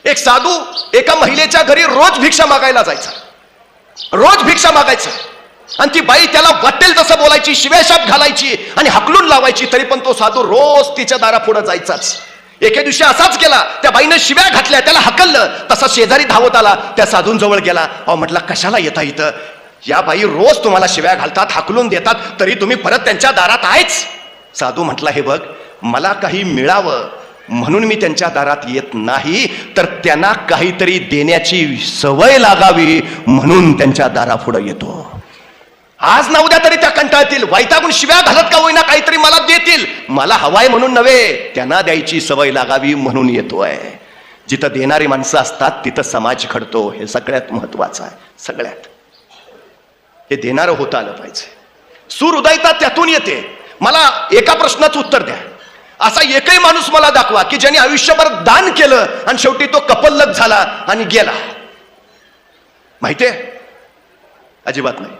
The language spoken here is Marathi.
एक साधू एका महिलेच्या घरी रोज भिक्षा मागायला जायचा, रोज भिक्षा मागायचा, आणि ती बाई त्याला वाटेल तसं बोलायची, शिव्याशाप घालायची आणि हकलून लावायची, तरी पण तो साधू रोज तिच्या दारापुढे जायचाच. एके दिवशी असाच गेला, त्या बाईनं शिव्या घातल्या, त्याला हकललं, तसा शेजारी धावत आला, त्या साधूंजवळ गेला. अहो म्हटला, कशाला येता इथं? या बाई रोज तुम्हाला शिव्या घालतात, हकलून देतात, तरी तुम्ही परत त्यांच्या दारात आहेच. साधू म्हटला, हे बघ, मला काही मिळावं म्हणून मी त्यांच्या दारात येत नाही, तर त्यांना काहीतरी देण्याची सवय लागावी म्हणून त्यांच्या दारापुढे येतो. आज ना उद्या तरी त्या कंटाळतील, वैतागून शिव्या घालत का होईना काहीतरी मला देतील, मला हवाय म्हणून नव्हे, त्यांना द्यायची सवय लागावी म्हणून येतोय. जिथं देणारी माणसं असतात तिथं समाज घडतो, हे सगळ्यात महत्वाचं आहे. सगळ्यात हे देणारं होता आलं पाहिजे. सूर उदयता त्यातून येते. मला एका प्रश्नाचं उत्तर द्या, असा एकही माणूस मला दाखवा की ज्याने आयुष्यभर दान केलं आणि शेवटी तो कपल्लक झाला आणि गेला. माहितीये? अजिबात नाही.